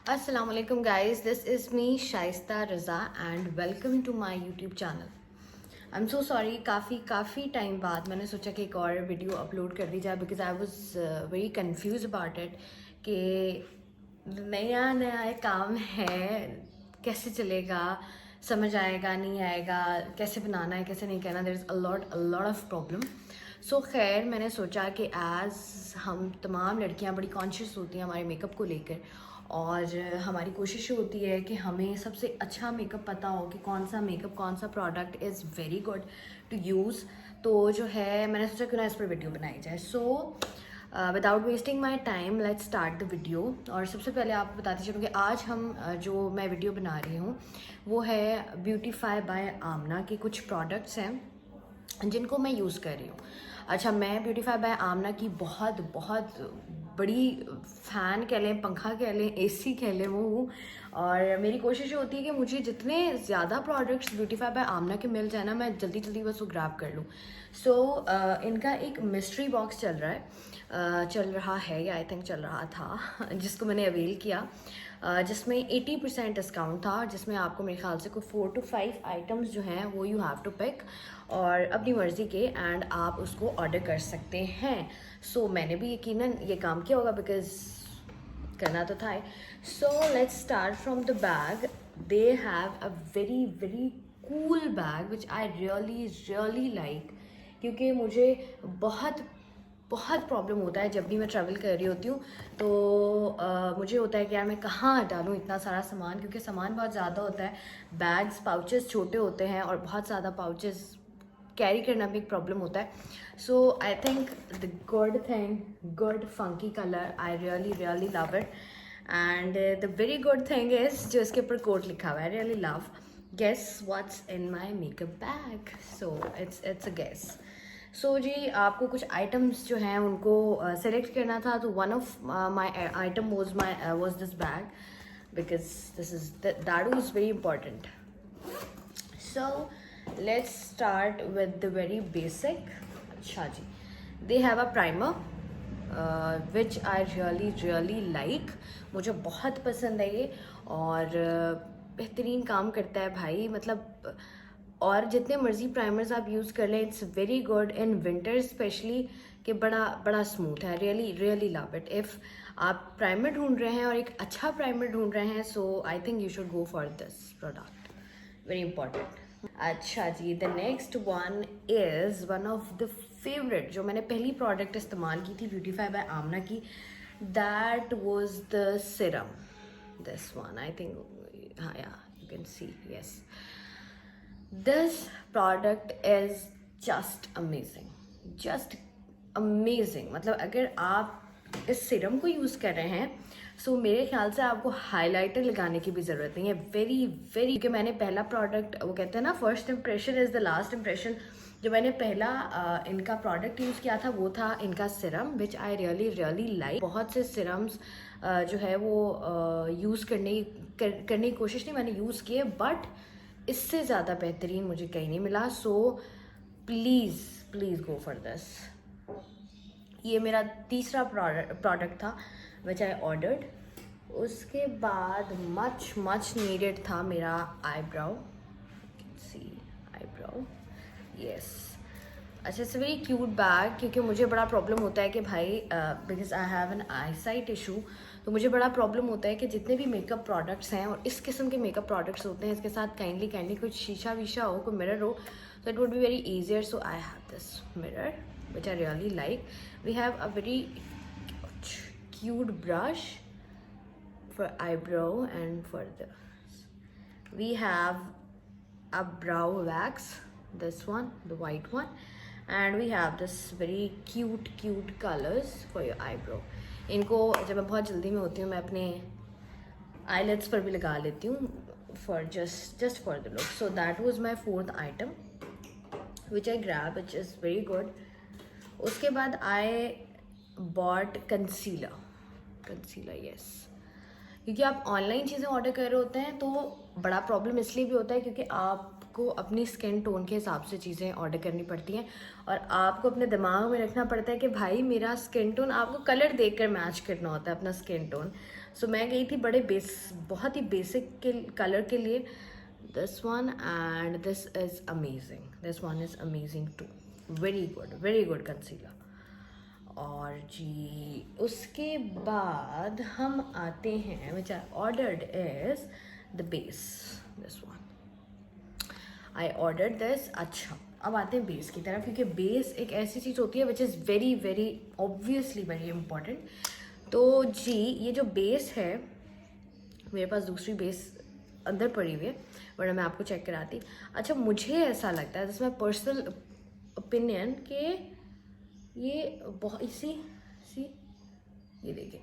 Assalamu alaikum guys, this is me Shaista Raza and welcome to my YouTube channel. I'm so sorry, काफ़ी time बाद मैंने सोचा कि एक और वीडियो अपलोड कर दी जाए because I was very confused about it कि नया एक काम है, कैसे चलेगा, समझ आएगा नहीं आएगा, कैसे बनाना है कैसे नहीं करना, there is a lot of problem. सो खैर मैंने सोचा कि एज़ हम तमाम लड़कियां बड़ी कॉन्शियस होती हैं हमारे मेकअप को लेकर और हमारी कोशिश होती है कि हमें सबसे अच्छा मेकअप पता हो कि कौन सा मेकअप कौन सा product is very good to use. तो जो है मैंने सोचा क्यों ना इस पर वीडियो बनाई जाए। So without wasting my time let's start the video. और सबसे पहले आपको बताती चलूँ कि आज हम जो मैं वीडियो बना रही हूँ वो है ब्यूटीफाई बाय आमना के कुछ प्रोडक्ट्स हैं जिनको मैं यूज़ कर रही हूँ। अच्छा, मैं ब्यूटीफाई बाय आमना की बहुत बड़ी फ़ैन कह लें, पंखा कह लें, एसी कह लें वो हूँ। और मेरी कोशिश होती है कि मुझे जितने ज़्यादा प्रोडक्ट्स ब्यूटीफाई बाय आमना के मिल जाए ना, मैं जल्दी बस वो ग्रैब कर लूँ। सो इनका एक मिस्ट्री बॉक्स चल रहा है या आई थिंक चल रहा था जिसको मैंने अवेल किया, जिसमें 80% डिस्काउंट था, जिसमें आपको मेरे ख्याल से कोई 4 to 5 आइटम्स जो हैं वो यू हैव टू पिक और अपनी मर्ज़ी के एंड आप उसको ऑर्डर कर सकते हैं। सो मैंने भी यकीनन ये काम किया होगा बिकॉज करना तो था। सो let's start from the bag. They have a very cool bag which I really like, क्योंकि मुझे बहुत प्रॉब्लम होता है जब भी मैं ट्रैवल कर रही होती हूँ। तो मुझे होता है कि यार मैं कहाँ डालूँ इतना सारा सामान, क्योंकि सामान बहुत ज़्यादा होता है, बैग्स पाउचेस छोटे होते हैं और बहुत ज़्यादा पाउचेस कैरी करना भी एक प्रॉब्लम होता है। So I think the good funky colour, I really love it. And the very good thing is जो इसके ऊपर कोट लिखा हुआ है, really love. Guess what's in my makeup bag. So it's a guess. So जी आपको कुछ items जो हैं उनको सेलेक्ट करना था। तो one of my item was this bag because this is that was very important. So let's start with the very basic. अच्छा जी, they have a primer which I really like. मुझे बहुत पसंद है ये और बेहतरीन काम करता है भाई, मतलब और जितने मर्जी प्राइमर्स आप यूज़ कर लें it's very good in winter specially, कि बड़ा स्मूथ है। Really love it. इफ़ आप प्राइमर ढूंढ रहे हैं और एक अच्छा प्राइमर ढूंढ रहे हैं, so I think you should go for this product, very important. अच्छा जी, the next one is one of the favourite जो मैंने पहली प्रोडक्ट इस्तेमाल की थी ब्यूटीफाई बाय आमना की, that was the Siram, this one I think. हाँ या you can C, yes, this product is just amazing. मतलब अगर आप इस सिरम को यूज़ कर रहे हैं सो मेरे ख्याल से आपको हाइलाइटर लगाने की भी ज़रूरत नहीं है। वेरी क्योंकि मैंने पहला प्रोडक्ट, वो कहते हैं ना first impression is the last impression, जो मैंने पहला इनका प्रोडक्ट यूज़ किया था वो था इनका सिरम विच आई रियली लाइक। बहुत से सिरम्स जो है वो यूज़ करने की कोशिश नहीं मैंने यूज़ किए, बट इससे ज़्यादा बेहतरीन मुझे कहीं नहीं मिला। So please go for this. ये मेरा तीसरा प्रोडक्ट था विच आई ऑर्डर्ड। उसके बाद मच नीडेड था मेरा आईब्राउ, सी आईब्राउ, यस। अच्छा, इट्स वेरी क्यूट बैग, क्योंकि मुझे बड़ा प्रॉब्लम होता है कि भाई because I have an I site issue, तो मुझे बड़ा प्रॉब्लम होता है कि जितने भी मेकअप प्रोडक्ट्स हैं और इस किस्म के मेकअप प्रोडक्ट्स होते हैं इसके साथ काइंडली कुछ शीशा वीशा हो, कोई मिरर हो, so it would be very easier. So I have this mirror which I really like. We have a very cute brush for eyebrow, and for the we have a brow wax, this one, the white one, and we have this very cute colors for your eyebrow. इनको जब मैं बहुत जल्दी में होती हूँ मैं अपने आईलेट्स पर भी लगा लेती हूँ for just for the look. So that was my fourth item which I grab, which is very good. उसके बाद आई बॉट कंसीलर, यस, क्योंकि आप ऑनलाइन चीज़ें ऑर्डर कर रहे होते हैं तो बड़ा प्रॉब्लम इसलिए भी होता है क्योंकि आपको अपनी स्किन टोन के हिसाब से चीज़ें ऑर्डर करनी पड़ती हैं और आपको अपने दिमाग में रखना पड़ता है कि भाई मेरा स्किन टोन, आपको कलर देखकर मैच करना होता है अपना स्किन टोन। सो मैं गई थी बहुत ही बेसिक के कलर के लिए, this one, and this is amazing, this one is amazing too, very good concealer. और जी उसके बाद हम आते हैं, which I ordered is the base, this one I ordered this. अच्छा, अब आते हैं बेस की तरफ, क्योंकि बेस एक ऐसी चीज़ होती है which is very obviously very important. तो जी ये जो बेस है, मेरे पास दूसरी बेस अंदर पड़ी हुई है, वरना मैं आपको चेक कराती। अच्छा, मुझे ऐसा लगता है, दिस माई पर्सनल ओपिनियन, कि ये बहुत सी ये देखें,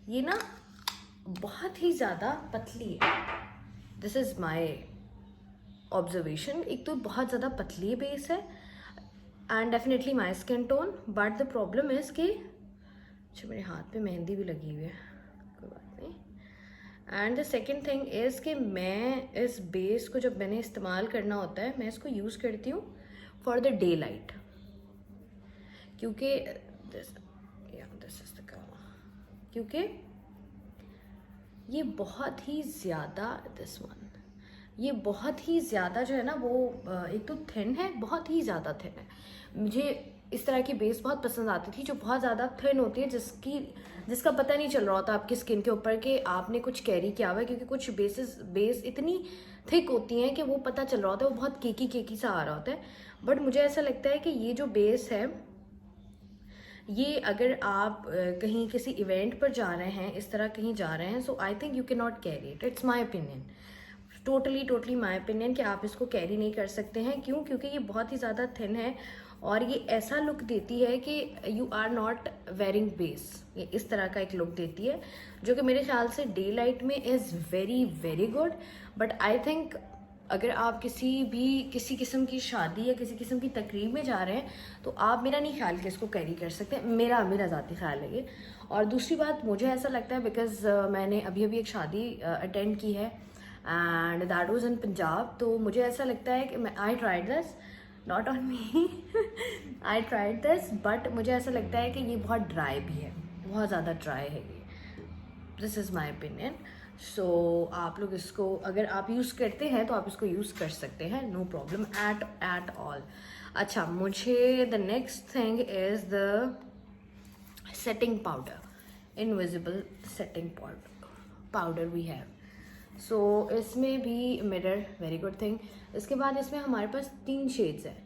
ये ना बहुत ही ज़्यादा पतली है। This is my observation. एक तो बहुत ज़्यादा पतली बेस है and definitely my skin tone, but the problem is कि अच्छा मेरे हाथ पे मेहंदी भी लगी हुई है, कोई बात नहीं। And the second thing is कि मैं इस बेस को जब मैंने इस्तेमाल करना होता है, मैं इसको यूज़ करती हूँ फॉर द डे लाइट, क्योंकि दिस इज द कलर, क्योंकि ये बहुत ही ज़्यादा, दिस वन, ये बहुत ही ज़्यादा जो है ना वो एक तो थिन है, बहुत ही ज़्यादा थिन है। मुझे इस तरह की बेस बहुत पसंद आती थी जो बहुत ज़्यादा थिन होती है, जिसका पता नहीं चल रहा होता आपकी स्किन के ऊपर कि आपने कुछ कैरी किया हुआ है, क्योंकि कुछ बेस इतनी थिक होती हैं कि वो पता चल रहा होता है, वो बहुत केकी सा आ रहा होता है। बट मुझे ऐसा लगता है कि ये जो बेस है, ये अगर आप कहीं किसी इवेंट पर जा रहे हैं, इस तरह कहीं जा रहे हैं, so I think you can not carry it. It's my opinion, totally my opinion, कि आप इसको कैरी नहीं कर सकते हैं। क्यों? क्योंकि ये बहुत ही ज़्यादा थिन है और ये ऐसा लुक देती है कि you are not wearing base. ये इस तरह का एक लुक देती है, जो कि मेरे ख्याल से डे लाइट में is very good. But I think अगर आप किसी किस्म की शादी या किसी किस्म की तकरीब में जा रहे हैं, तो आप, मेरा नहीं ख्याल कि इसको कैरी कर सकते हैं, मेरा ज़ाती ख्याल है ये। और दूसरी बात, मुझे ऐसा लगता है बिकॉज मैंने अभी एक शादी अटेंड की है and that was in Punjab, तो मुझे ऐसा लगता है कि I tried this, not on me, I tried this, but मुझे ऐसा लगता है कि ये बहुत ड्राई भी है, बहुत ज़्यादा ड्राई है ये। This is my opinion. So आप लोग इसको, अगर आप यूज़ करते हैं तो आप इसको यूज़ कर सकते हैं, नो प्रॉब्लम एट ऑल। अच्छा, मुझे the next thing is the setting powder, invisible setting powder we have. So इसमें भी मिरर, वेरी गुड थिंग। इसके बाद इसमें हमारे पास 3 शेड्स हैं।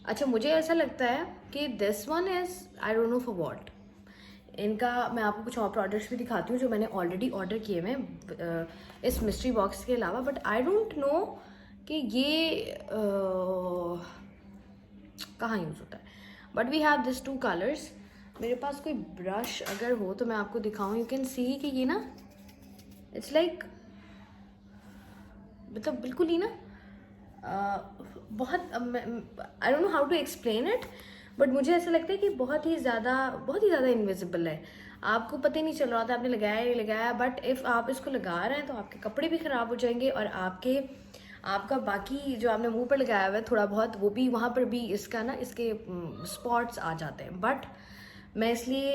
अच्छा, मुझे ऐसा लगता है कि this one is, I don't know for what. इनका मैं आपको कुछ और प्रोडक्ट्स भी दिखाती हूँ जो मैंने ऑलरेडी ऑर्डर किए हुए हैं इस मिस्ट्री बॉक्स के अलावा, बट आई डोंट नो कि ये कहाँ यूज़ होता है। But we have this 2 colours. मेरे पास कोई ब्रश अगर हो तो मैं आपको दिखाऊँ। यू कैन सी कि ये ना, इट्स लाइक, मतलब बिल्कुल ही ना बहुत, I don't know how to explain it, but मुझे ऐसा लगता है कि बहुत ही ज़्यादा इनविजिबल है। आपको पता ही नहीं चल रहा था आपने लगाया या नहीं लगाया, बट इफ़ आप इसको लगा रहे हैं तो आपके कपड़े भी ख़राब हो जाएंगे और आपका बाकी जो आपने मुंह पर लगाया हुआ है थोड़ा बहुत, वो भी, वहाँ पर भी इसके स्पॉट्स आ जाते हैं। बट मैं इसलिए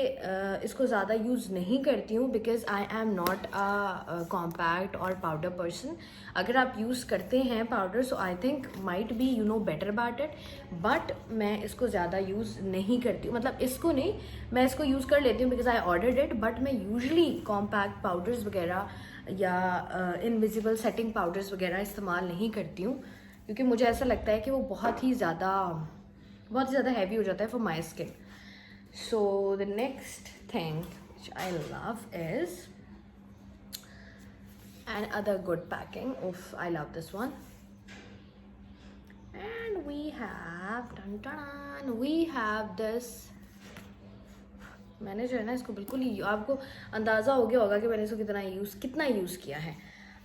इसको ज़्यादा यूज़ नहीं करती हूँ because I am not a compact और पाउडर पर्सन। अगर आप यूज़ करते हैं powder, so I think might be you know better about it, but मैं इसको ज़्यादा यूज़ नहीं करती हूँ। मतलब इसको नहीं, मैं इसको यूज़ कर लेती हूँ because I ordered it, but मैं यूजली कॉम्पैक्ट पाउडर्स वगैरह या इनविजिबल सेटिंग पाउडर्स वगैरह इस्तेमाल नहीं करती हूँ, क्योंकि मुझे ऐसा लगता है कि वो बहुत ही ज़्यादा हैवी हो जाता है for my skin. So the next thing which I love is another good packing. Oof, I love this one. And we have this. मैंने जो है ना इसको बिल्कुल ही, आपको अंदाज़ा हो गया होगा कि मैंने इसको कितना यूज़ किया है।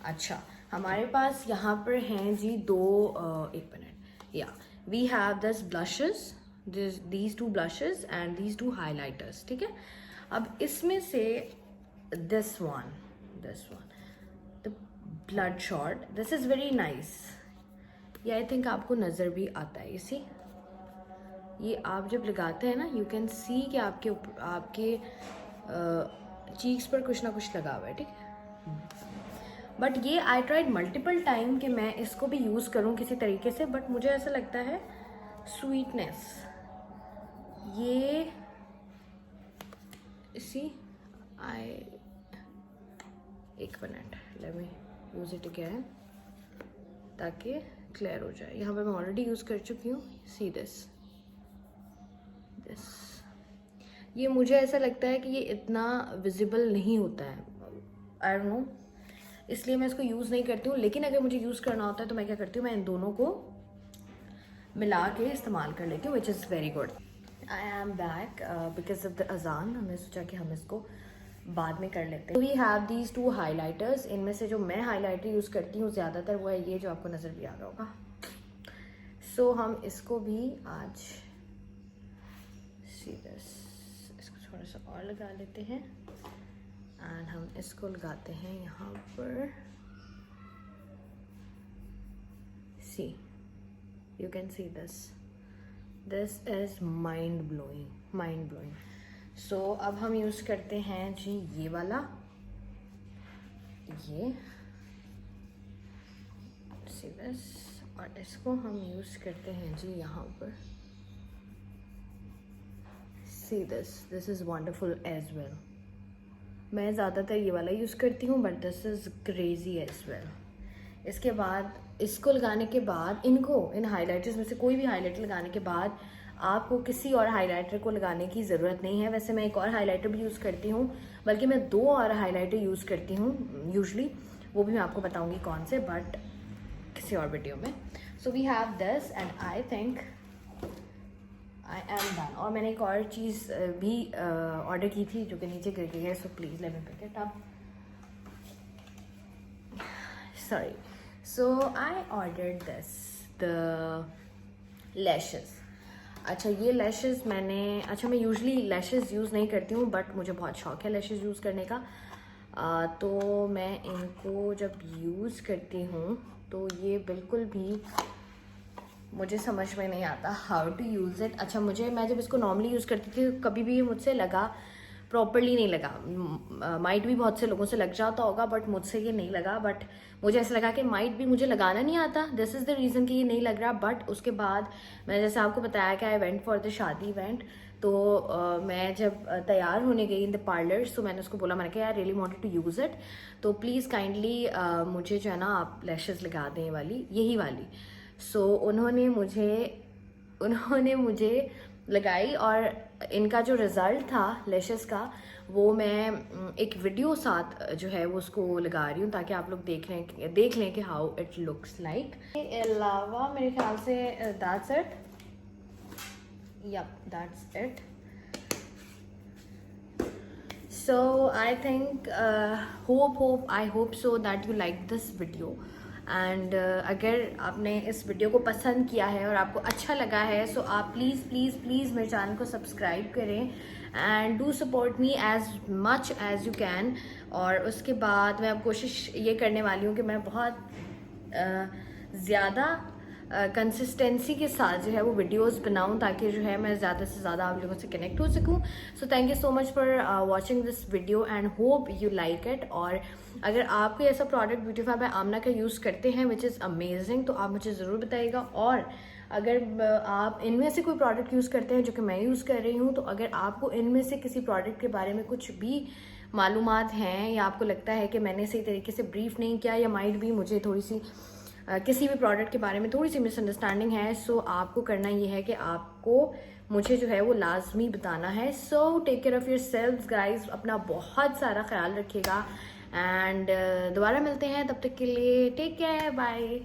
अच्छा, हमारे पास यहाँ पर हैं जी 2, एक मिनट, या we have this blushes, these 2 blushes and these 2 highlighters, ठीक है। अब इसमें से this one, the Bloodshot, this is very nice, ये आई थिंक आपको नज़र भी आता है। इसी ये आप जब लगाते हैं ना, यू कैन सी कि आपके चीक्स पर कुछ ना कुछ लगा हुआ है, ठीक है। बट ये आई ट्राइड मल्टीपल टाइम कि मैं इसको भी यूज़ करूँ किसी तरीके से, बट मुझे ऐसा लगता है स्वीटनेस ये सी आई, एक minute, let me use it again ताकि क्लियर हो जाए। यहाँ पर मैं ऑलरेडी यूज़ कर चुकी हूँ। सी दिस, ये मुझे ऐसा लगता है कि ये इतना विजिबल नहीं होता है, आई डोंट नो, इसलिए मैं इसको यूज़ नहीं करती हूँ। लेकिन अगर मुझे यूज़ करना होता है तो मैं क्या करती हूँ, मैं इन दोनों को मिला के इस्तेमाल कर लेती हूँ, which is very good. I am back because of the अजान, हमने सोचा कि हम इसको बाद में कर लेते हैं। We have these 2 highlighters. इनमें से जो मैं हाईलाइटर यूज़ करती हूँ ज़्यादातर वो है ये जो आपको नज़र भी आ रहा होगा। सो हम इसको भी आज सी दिस, इसको थोड़ा सा और लगा लेते हैं एंड हम इसको लगाते हैं यहाँ पर। See, you can see this is mind blowing. So अब हम यूज़ करते हैं जी ये वाला, ये सी दिस, और इसको हम यूज़ करते हैं जी यहाँ पर। See this is wonderful as well. मैं ज़्यादातर ये वाला यूज़ करती हूँ, but this is crazy as well. इसके बाद इसको लगाने के बाद, इन हाइलाइटर्स में से कोई भी हाइलाइटर लगाने के बाद आपको किसी और हाइलाइटर को लगाने की ज़रूरत नहीं है। वैसे मैं एक और हाइलाइटर भी यूज़ करती हूँ, बल्कि मैं 2 और हाइलाइटर यूज़ करती हूँ यूजली, वो भी मैं आपको बताऊँगी कौन से, बट किसी और वीडियो में। So we have this and I think I am done. और मैंने एक और चीज़ भी ऑर्डर की थी जो कि नीचे गिर गई है, so please let me pick it up. Sorry, so I ordered this, the lashes. अच्छा, ये लैशेस मैं यूजुअली लैशेस यूज़ नहीं करती हूँ, बट मुझे बहुत शौक है लैशेस यूज़ करने का। तो मैं इनको जब यूज़ करती हूँ तो ये बिल्कुल भी मुझे समझ में नहीं आता हाउ टू यूज़ इट। अच्छा, मैं जब इसको नॉर्मली यूज़ करती थी कभी भी मुझसे लगा, प्रॉपरली नहीं लगा। माइट भी बहुत से लोगों से लग जाता होगा, बट मुझसे ये नहीं लगा। बट मुझे ऐसा लगा कि माइट भी मुझे लगाना नहीं आता, दिस इज़ द रीज़न कि ये नहीं लग रहा। बट उसके बाद मैंने जैसे आपको बताया कि आई वेंट फॉर द शादी इवेंट, तो मैं जब तैयार होने गई इन द पार्लर, तो मैंने उसको बोला, मैंने कहा यार really wanted to use it, तो प्लीज़ काइंडली मुझे जो है ना आप लैशेस लगा दें वाली, यही वाली। सो उन्होंने मुझे लगाई, और इनका जो रिज़ल्ट था लैशेस का, वो मैं एक वीडियो साथ जो है वो उसको लगा रही हूँ ताकि आप लोग देख लें कि हाउ इट लुक्स लाइक। इसके अलावा मेरे ख्याल से that's it, yup that's it. So I think I hope so that you like this video. And अगर आपने इस वीडियो को पसंद किया है और आपको अच्छा लगा है, सो आप प्लीज़ मेरे चैनल को सब्सक्राइब करें and do support me as much as you can. और उसके बाद मैं अब कोशिश ये करने वाली हूँ कि मैं बहुत ज़्यादा कंसिस्टेंसी के साथ जो है वो वीडियोस बनाऊं, ताकि जो है मैं ज़्यादा से ज़्यादा आप लोगों से कनेक्ट हो सकूं। So thank you so much for watching this video and hope you like it. और अगर आप कोई ऐसा प्रोडक्ट ब्यूटीफाई बाय आमना का यूज़ करते हैं विच इज़ अमेजिंग, तो आप मुझे ज़रूर बताइएगा। और अगर आप इनमें से कोई प्रोडक्ट यूज़ करते हैं जो कि मैं यूज़ कर रही हूँ, तो अगर आपको इनमें से किसी प्रोडक्ट के बारे में कुछ भी मालूमात हैं, या आपको लगता है कि मैंने सही तरीके से ब्रीफ नहीं किया, या माइट भी मुझे थोड़ी सी किसी भी प्रोडक्ट के बारे में थोड़ी सी मिसअंडरस्टैंडिंग है, सो आपको करना ये है कि आपको मुझे जो है वो लाजमी बताना है। So take care of yourself guys, अपना बहुत सारा ख्याल रखिएगा एंड दोबारा मिलते हैं, तब तक के लिए टेक केयर, बाय।